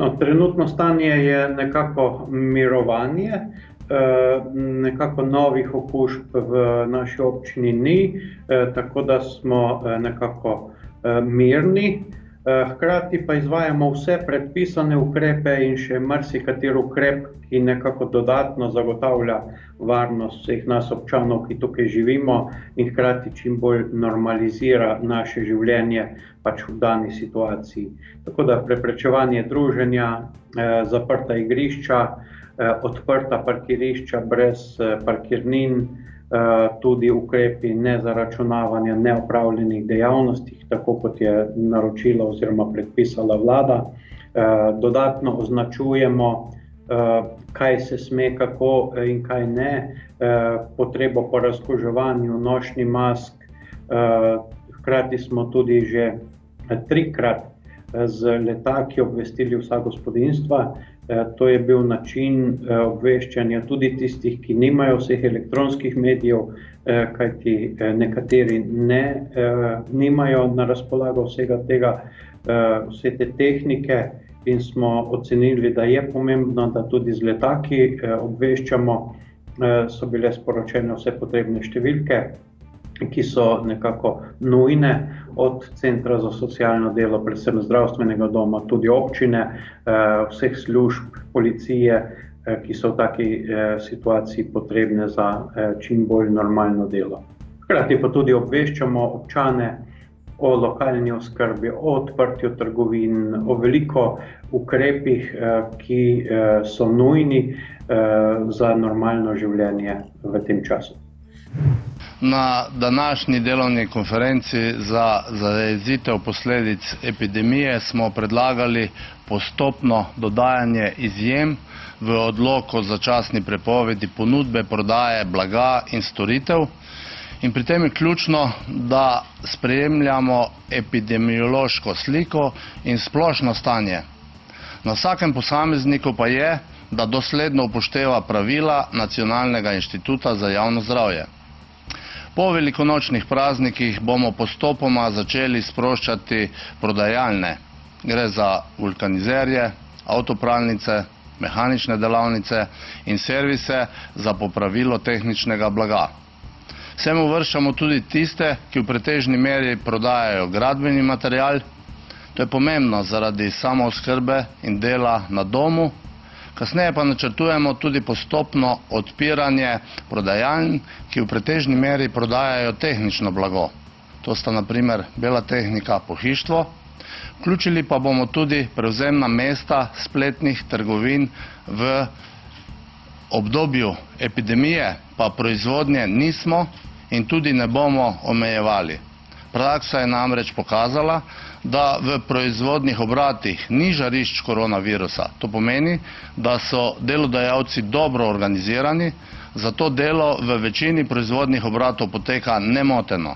No, trenutno stanje je nekako mirovanje, nekako novih okužb v naši občini ni, tako da smo nekako mirni. Hkrati pa izvajamo vse predpisane ukrepe in še marsikateri ukrep, ki nekako dodatno zagotavlja varnost vseh nas občanov, ki tukaj živimo in hkrati čim bolj normalizira naše življenje pač v dani situaciji. Tako da preprečevanje druženja, zaprta igrišča, odprta parkirišča brez parkirnin, tudi ukrepi nezaračunavanja neopravljenih dejavnosti, tako kot je naročila oziroma predpisala vlada. Dodatno označujemo, kaj se sme, kako in kaj ne, potrebo po razkuževanju, nošnji mask. Hkrati smo tudi že 3-krat z letaki obvestili vsa gospodinjstva. To je bil način obveščanja tudi tistih, ki nimajo vseh elektronskih medijev, kajti nekateri nimajo na razpolago vsega tega, vse te tehnike in smo ocenili, da je pomembno, da tudi z letaki obveščamo. So bile sporočene vse potrebne številke, ki so nekako nujne, od centra za socialno delo, predvsem zdravstvenega doma, tudi občine, vseh služb, policije, ki so v taki situaciji potrebne za čim bolj normalno delo. Hkrati pa tudi obveščamo občane o lokalni oskrbi, o odprtju trgovin, o veliko ukrepih, ki so nujni za normalno življenje v tem času. Na današnji delovni konferenci za zajezitev posledic epidemije smo predlagali postopno dodajanje izjem v odlok o začasni prepovedi ponudbe, prodaje blaga in storitev. In pri tem je ključno, da spremljamo epidemiološko sliko in splošno stanje. Na vsakem posamezniku pa je, da dosledno upošteva pravila Nacionalnega inštituta za javno zdravje. Po velikonočnih praznikih bomo postopoma začeli sproščati prodajalne. Gre za vulkanizerje, avtopralnice, mehanične delavnice in servise za popravilo tehničnega blaga. Sem uvrščamo tudi tiste, ki v pretežni meri prodajajo gradbeni material. To je pomembno zaradi samooskrbe in dela na domu. Kasneje pa načrtujemo tudi postopno odpiranje prodajaln, ki v pretežni meri prodajajo tehnično blago. To sta na primer bela tehnika, pohištvo. Vključili pa bomo tudi prevzemna mesta spletnih trgovin. V obdobju epidemije pa proizvodnje nismo in tudi ne bomo omejevali. Praksa je namreč pokazala, da v proizvodnih obratih ni žarišč koronavirusa. To pomeni, da so delodajalci dobro organizirani, zato delo v večini proizvodnih obratov poteka nemoteno.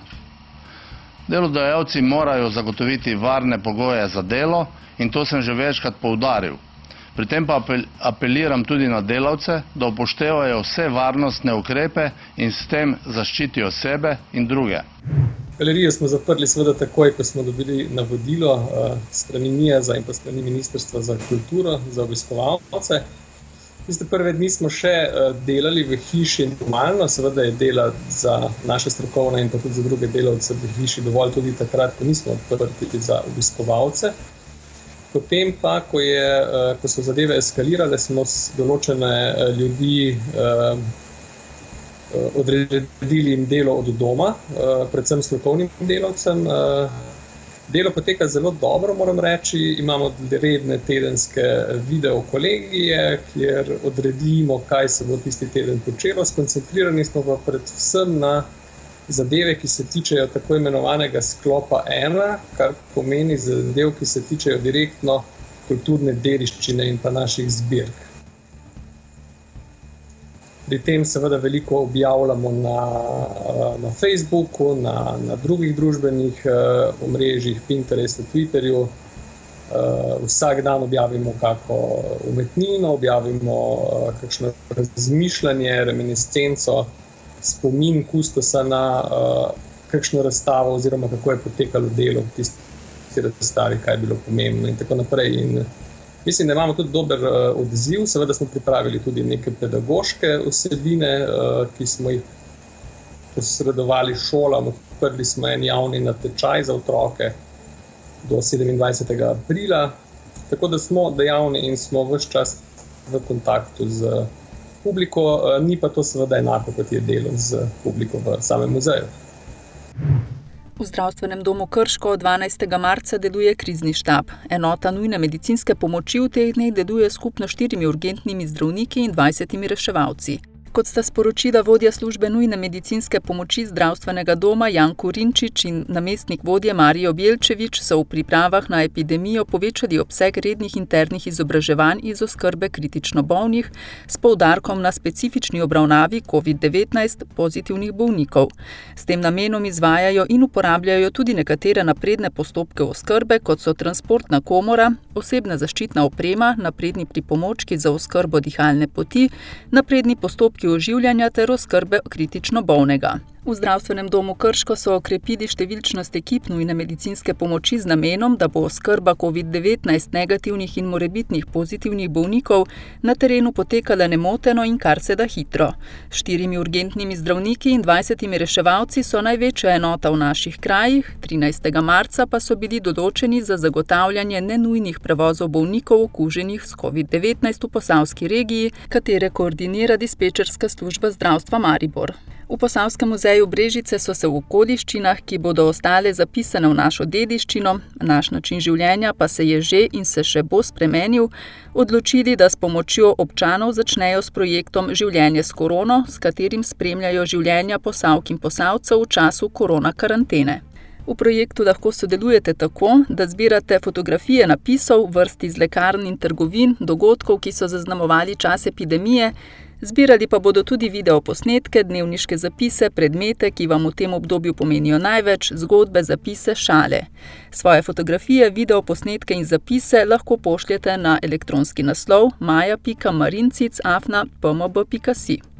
Delodajalci morajo zagotoviti varne pogoje za delo in to sem že večkrat poudaril. Pri tem pa apeliram tudi na delavce, da upoštevajo vse varnostne ukrepe in s tem zaščitijo sebe in druge. Galerijo smo zaprli seveda takoj, ko smo dobili navodilo strani NIJZ-a in pa strani Ministrstva za kulturo za obiskovalce. Tiste prve dni smo še delali v hiši normalno, seveda je dela za naše strokovne in pa tudi za druge delavce v hiši dovolj tudi takrat, ko nismo odprti za obiskovalce. Potem pa, ko so zadeve eskalirale, smo določene ljudi odredili jim delo od doma, predvsem strokovnim delavcem. Delo poteka zelo dobro, moram reči. Imamo redne tedenske videokolegije, kjer odredimo, kaj se bo tisti teden počelo. Skoncentrirani smo pa predvsem na zadeve, ki se tičejo tako imenovanega sklopa 1, kar pomeni zadev, ki se tičejo direktno kulturne dediščine in pa naših zbirk. Pri tem seveda veliko objavljamo na Facebooku, na drugih družbenih omrežjih, Pinterestu, Twitterju. Vsak dan objavimo kako umetnino, objavimo kakšno razmišljanje, reminiscenco, spomin kustosa na kakšno razstavo oziroma kako je potekalo delo v tisti razstavi, kaj je bilo pomembno in tako naprej. In Mislim, da imamo tudi dober odziv, seveda smo pripravili tudi neke pedagoške vsebine, ki smo jih posredovali šolam, odprli smo en javni natečaj za otroke do 27. aprila, tako da smo dejavni in smo ves čas v kontaktu z publiko, ni pa to seveda enako, kot je delo z publiko v samem muzeju. V Zdravstvenem domu Krško od 12. marca deluje krizni štab. Enota nujne medicinske pomoči v teh dneh deluje skupno 4 urgentnimi zdravniki in 20 reševalci. Kot sta sporočila vodja službe nujne medicinske pomoči Zdravstvenega doma Jan Kurinčič in namestnik vodje Marijo Bjelčevič, so v pripravah na epidemijo povečali obseg rednih internih izobraževanj iz oskrbe kritično bolnih s poudarkom na specifični obravnavi COVID-19 pozitivnih bolnikov. S tem namenom izvajajo in uporabljajo tudi nekatere napredne postopke oskrbe, kot so transportna komora, osebna zaščitna oprema, napredni pripomočki za oskrbo dihalne poti, napredni postopki oživljanja ter oskrbe kritično bolnega. V Zdravstvenem domu Krško so okrepili številčnost ekip nujne medicinske pomoči z namenom, da bo oskrba COVID-19 negativnih in morebitnih pozitivnih bolnikov na terenu potekala nemoteno in kar se da hitro. 4 urgentnimi zdravniki in 20 reševalci so največja enota v naših krajih, 13. marca pa so bili določeni za zagotavljanje nenujnih prevozov bolnikov okuženih s COVID-19 v Posavski regiji, katere koordinira dispečerska služba zdravstva Maribor. V Posavskem muzeju Brežice so se v okoliščinah, ki bodo ostale zapisane v našo dediščino, naš način življenja pa se je že in se še bo spremenil, odločili, da s pomočjo občanov začnejo s projektom Življenje s korono, s katerim spremljajo življenja Posavk in Posavcev v času korona karantene. V projektu lahko sodelujete tako, da zbirate fotografije napisov, vrst iz lekarn in trgovin, dogodkov, ki so zaznamovali čas epidemije, zbirali pa bodo tudi videoposnetke, dnevniške zapise, predmete, ki vam v tem obdobju pomenijo največ, zgodbe, zapise, šale. Svoje fotografije, videoposnetke in zapise lahko pošljete na elektronski naslov maja.marincic@pmb.si.